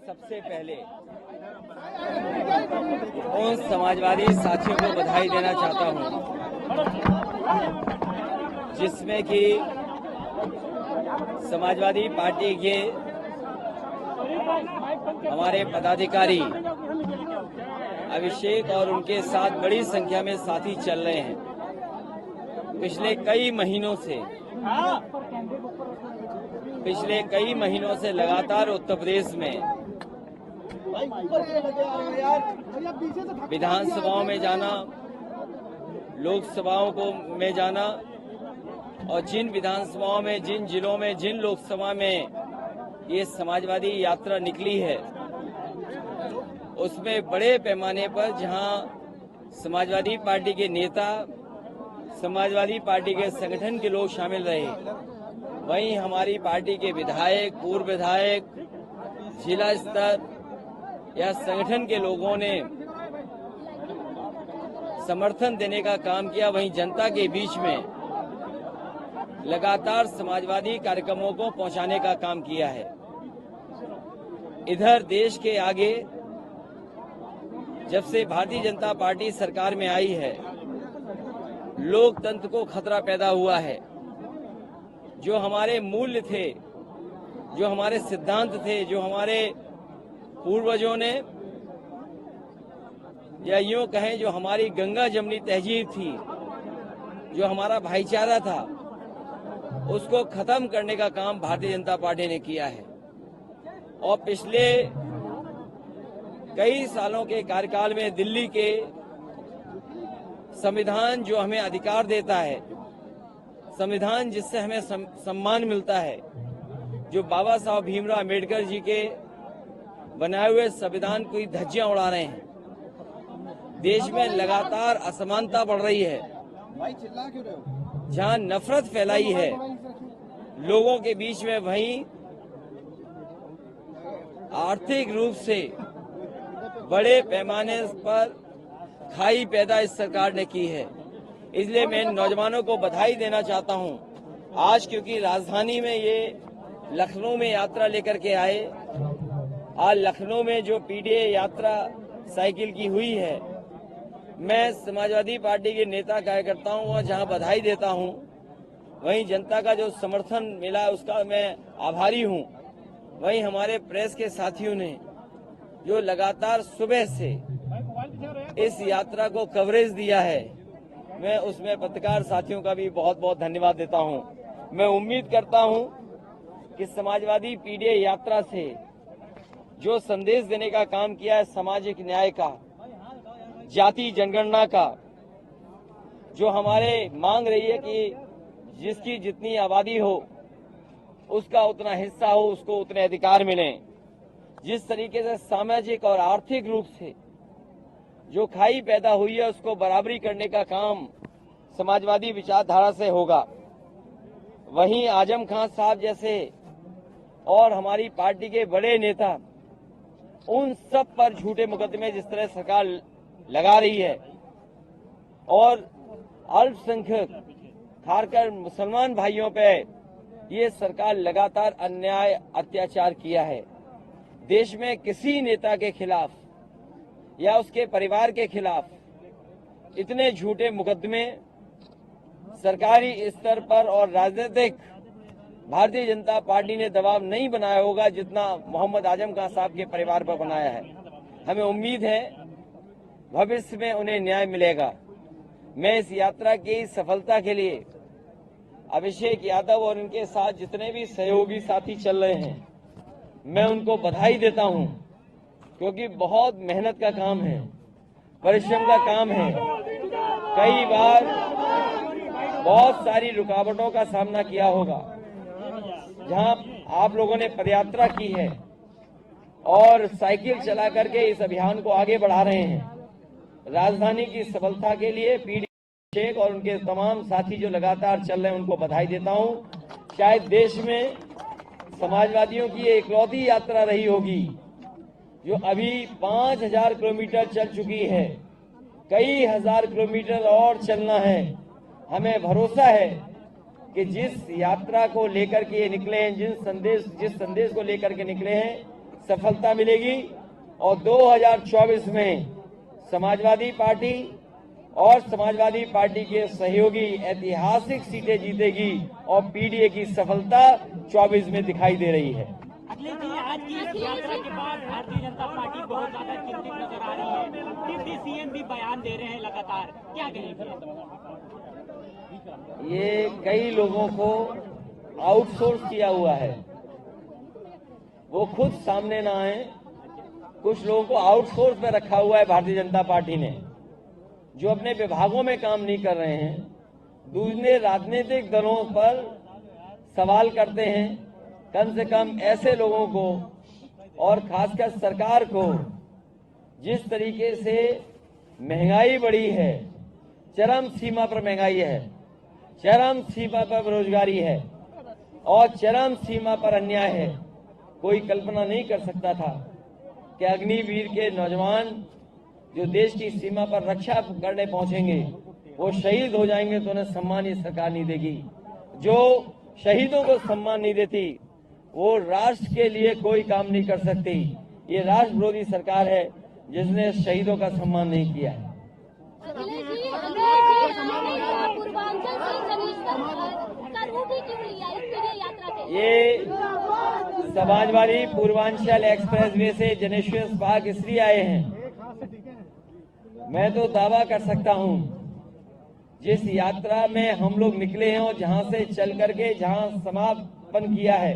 सबसे पहले उन समाजवादी साथियों को बधाई देना चाहता हूं जिसमें कि समाजवादी पार्टी के हमारे पदाधिकारी अभिषेक और उनके साथ बड़ी संख्या में साथी चल रहे हैं। पिछले कई महीनों से लगातार उत्तर प्रदेश में विधानसभाओं में जाना, लोकसभाओं में जाना और जिन विधानसभाओं में, जिन जिलों में, जिन लोकसभा में ये समाजवादी यात्रा निकली है उसमें बड़े पैमाने पर जहां समाजवादी पार्टी के नेता, समाजवादी पार्टी के संगठन के लोग शामिल रहे, वहीं हमारी पार्टी के विधायक, पूर्व विधायक, जिला स्तर या संगठन के लोगों ने समर्थन देने का काम किया। वहीं जनता के बीच में लगातार समाजवादी कार्यक्रमों को पहुंचाने का काम किया है। इधर देश के आगे जब से भारतीय जनता पार्टी सरकार में आई है, लोकतंत्र को खतरा पैदा हुआ है। जो हमारे मूल्य थे, जो हमारे सिद्धांत थे, जो हमारे पूर्वजों ने, या यूं कहें जो हमारी गंगा जमनी तहजीब थी, जो हमारा भाईचारा था, उसको खत्म करने का काम भारतीय जनता पार्टी ने किया है। और पिछले कई सालों के कार्यकाल में दिल्ली के संविधान जो हमें अधिकार देता है, संविधान जिससे हमें सम्मान मिलता है, जो बाबा साहब भीमराव अम्बेडकर जी के बनाए हुए संविधान की धज्जियां उड़ा रहे हैं। देश में लगातार असमानता बढ़ रही है, जहां नफरत फैलाई है लोगों के बीच में, वहीं आर्थिक रूप से बड़े पैमाने पर खाई पैदा इस सरकार ने की है। इसलिए मैं नौजवानों को बधाई देना चाहता हूं आज, क्योंकि राजधानी में ये लखनऊ में यात्रा लेकर के आए। आज लखनऊ में जो पीडीए यात्रा साइकिल की हुई है, मैं समाजवादी पार्टी के नेता कार्यकर्ताओं को जहां बधाई देता हूं, वहीं जनता का जो समर्थन मिला उसका मैं आभारी हूं। वहीं हमारे प्रेस के साथियों ने जो लगातार सुबह से इस यात्रा को कवरेज दिया है, मैं उसमें पत्रकार साथियों का भी बहुत बहुत धन्यवाद देता हूं। मैं उम्मीद करता हूं कि समाजवादी पीडीए यात्रा से जो संदेश देने का काम किया है, सामाजिक न्याय का, जाति जनगणना का, जो हमारे मांग रही है कि जिसकी जितनी आबादी हो उसका उतना हिस्सा हो, उसको उतने अधिकार मिलें। जिस तरीके से सामाजिक और आर्थिक रूप से जो खाई पैदा हुई है उसको बराबरी करने का काम समाजवादी विचारधारा से होगा। वहीं आजम खान साहब जैसे और हमारी पार्टी के बड़े नेता, उन सब पर झूठे मुकदमे जिस तरह सरकार लगा रही है और अल्पसंख्यक खासकर मुसलमान भाइयों पे ये सरकार लगातार अन्याय अत्याचार किया है। देश में किसी नेता के खिलाफ या उसके परिवार के खिलाफ इतने झूठे मुकदमे सरकारी स्तर पर और राजनीतिक भारतीय जनता पार्टी ने दबाव नहीं बनाया होगा जितना मोहम्मद आजम खान साहब के परिवार पर बनाया है। हमें उम्मीद है भविष्य में उन्हें न्याय मिलेगा। मैं इस यात्रा की सफलता के लिए अभिषेक यादव और उनके साथ जितने भी सहयोगी साथी चल रहे हैं, मैं उनको बधाई देता हूं, क्योंकि बहुत मेहनत का काम है, परिश्रम का काम है। कई बार बहुत सारी रुकावटों का सामना किया होगा। जहां आप लोगों ने पदयात्रा की है और साइकिल चला करके इस अभियान को आगे बढ़ा रहे हैं। राजधानी की सफलता के लिए अभिषेक और उनके तमाम साथी जो लगातार चल रहे हैं उनको बधाई देता हूं। शायद देश में समाजवादियों की इकलौती यात्रा रही होगी जो अभी 5000 किलोमीटर चल चुकी है। कई हजार किलोमीटर और चलना है। हमें भरोसा है कि जिस यात्रा को लेकर के निकले हैं, जिस संदेश को लेकर के निकले हैं, सफलता मिलेगी और 2024 में समाजवादी पार्टी और समाजवादी पार्टी के सहयोगी ऐतिहासिक सीटें जीतेगी और पीडीए की सफलता 24 में दिखाई दे रही है। अखिलेश जी, आज की इस यात्रा के बाद भारतीय जनता पार्टी बहुत ज्यादा चिंतित नजर आ रही है। डिप्टी सीएम भी बयान दे रहे हैं लगातार, क्या कहेंगे? ये कई लोगों को आउटसोर्स किया हुआ है, वो खुद सामने ना आए। कुछ लोगों को आउटसोर्स में रखा हुआ है भारतीय जनता पार्टी ने, जो अपने विभागों में काम नहीं कर रहे हैं, दूसरे राजनीतिक दलों पर सवाल करते हैं। कम से कम ऐसे लोगों को और खासकर सरकार को, जिस तरीके से महंगाई बढ़ी है, चरम सीमा पर महंगाई है, चरम सीमा पर बेरोजगारी है और चरम सीमा पर अन्याय है, कोई कल्पना नहीं कर सकता था कि अग्निवीर के नौजवान जो देश की सीमा पर रक्षा करने पहुंचेंगे वो शहीद हो जाएंगे तो उन्हें सम्मान ये सरकार नहीं देगी। जो शहीदों को सम्मान नहीं देती वो राष्ट्र के लिए कोई काम नहीं कर सकती। ये राष्ट्र विरोधी सरकार है जिसने शहीदों का सम्मान नहीं किया है। ये समाजवादी पूर्वांचल एक्सप्रेस वे से जनेश्वर बाग इसलिए आए हैं, मैं तो दावा कर सकता हूं, जिस यात्रा में हम लोग निकले हैं और जहां से चल करके जहां समापन किया है,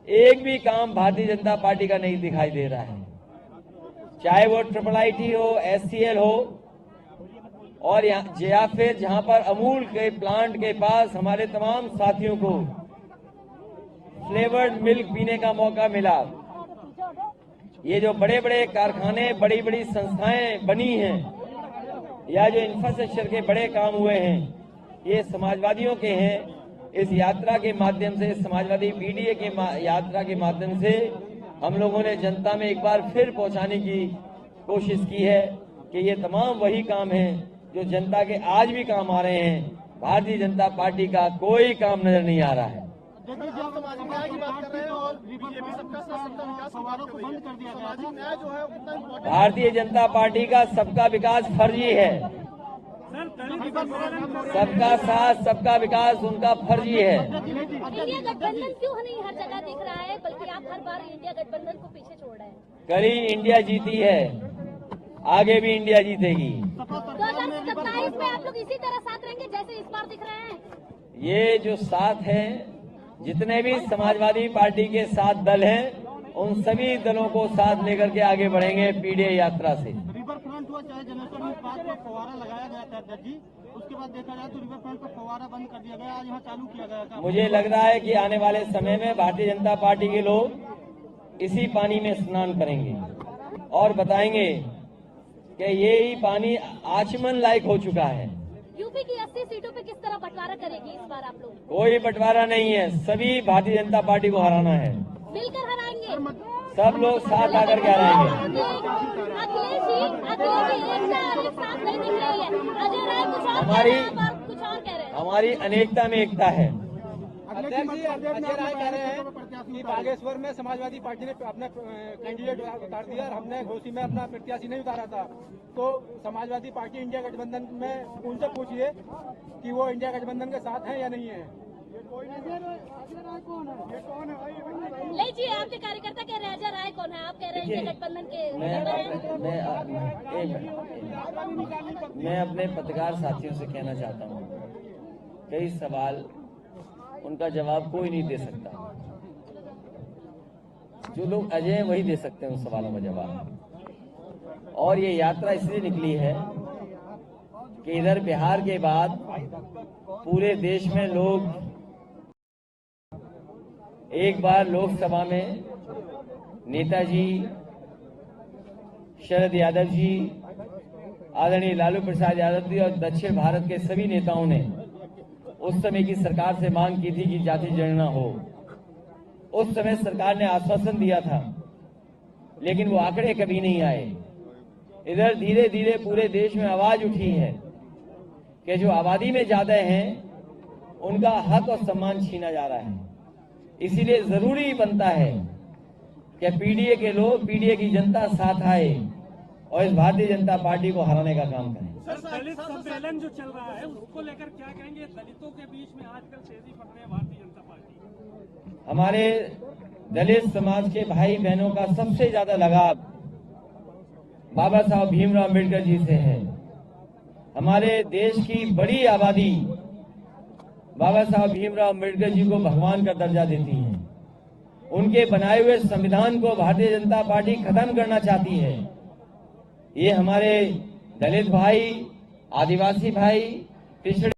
एक भी काम भारतीय जनता पार्टी का नहीं दिखाई दे रहा है। चाहे वो IIIT हो, SCL हो और या फिर जहां पर अमूल के प्लांट के पास हमारे तमाम साथियों को फ्लेवर्ड मिल्क पीने का मौका मिला। ये जो बड़े बड़े कारखाने, बड़ी बड़ी संस्थाएं बनी हैं या जो इंफ्रास्ट्रक्चर के बड़े काम हुए हैं, ये समाजवादियों के हैं। इस यात्रा के माध्यम से, समाजवादी पीडीए के यात्रा के माध्यम से हम लोगों ने जनता में एक बार फिर पहुंचाने की कोशिश की है कि ये तमाम वही काम हैं जो जनता के आज भी काम आ रहे हैं। भारतीय जनता पार्टी का कोई काम नजर नहीं आ रहा है। भारतीय जनता पार्टी का सबका विकास फर्जी है। सबका साथ, सबका विकास उनका फर्जी है। इंडिया गठबंधन क्यों नहीं हर जगह दिख रहा है, बल्कि आप हर बार इंडिया गठबंधन को पीछे छोड़ रहे हैं? कल ही इंडिया जीती है, आगे भी इंडिया जीतेगी। 2027 में आप लोग इसी तरह साथ रहेंगे जैसे इस बार दिख रहे हैं? ये जो साथ हैं, जितने भी समाजवादी पार्टी के साथ दल हैं, उन सभी दलों को साथ लेकर के आगे बढ़ेंगे पीडीए यात्रा से। रिवर फ्रंट हुआ, चाहे जनेश्वर में पार्क पर फव्वारा लगाया गया था अध्यक्ष जी, उसके बाद देखा जाए तो रिवर फ्रंट पर फव्वारा बंद कर दिया गया, आज यहाँ चालू किया गया था। मुझे लग रहा है कि आने वाले समय में भारतीय जनता पार्टी के लोग इसी पानी में स्नान करेंगे और बताएंगे कि ये ही पानी आचमन लायक हो चुका है। यूपी की 80 सीटों पे किस तरह बंटवारा करेगी इस बार आप लोग? कोई बंटवारा नहीं है, सभी भारतीय जनता पार्टी को हराना है। मिलकर हराएंगे, सब लोग साथ आकर के हराएंगे। अखिलेश जी एक साथ नहीं दिख रही है। अजय राय कुछ और कुछ और कह रहे हैं। हमारी अनेकता में एकता है। अध्यक्ष जी, अजय राय कह रहे हैं कि बागेश्वर में समाजवादी पार्टी ने अपना कैंडिडेट उतार दिया और हमने घोसी में अपना प्रत्याशी नहीं उतारा था, तो समाजवादी पार्टी इंडिया गठबंधन में उनसे पूछिए कि वो इंडिया गठबंधन के साथ हैं या नहीं है। नहीं जी, आपके कार्यकर्ता कह रहे हैं अजय राय कौन है, आप कह रहे हैं इंडिया गठबंधन के। मैं अपने पत्रकार साथियों से कहना चाहता हूँ, कई सवाल उनका जवाब कोई नहीं दे सकता। जो लोग अजय हैं वही दे सकते हैं उन सवालों का जवाब। और ये यात्रा इसलिए निकली है कि इधर बिहार के बाद पूरे देश में लोग एक बार लोकसभा में नेताजी शरद यादव जी, आदरणीय लालू प्रसाद यादव जी और दक्षिण भारत के सभी नेताओं ने उस समय की सरकार से मांग की थी कि जाति जनगणना हो। उस समय सरकार ने आश्वासन दिया था, लेकिन वो आंकड़े कभी नहीं आए। इधर धीरे धीरे पूरे देश में आवाज उठी है कि जो आबादी में ज्यादा हैं उनका हक और सम्मान छीना जा रहा है। इसीलिए जरूरी बनता है कि पीडीए के लोग, पीडीए की जनता साथ आए और इस भारतीय जनता पार्टी को हराने का काम करें। सर, दलित सम्मेलन जो चल रहा है उसको लेकर क्या कहेंगे? दलितों के बीच में आजकल तेजी पकड़ रही है भारतीय जनता पार्टी। हमारे दलित समाज के भाई बहनों का सबसे ज्यादा लगाव बाबा साहब भीमराव अम्बेडकर जी से है। हमारे देश की बड़ी आबादी बाबा साहब भीमराव अम्बेडकर जी को भगवान का दर्जा देती है। उनके बनाए हुए संविधान को भारतीय जनता पार्टी खत्म करना चाहती है। ये हमारे दलित भाई, आदिवासी भाई, पिछड़े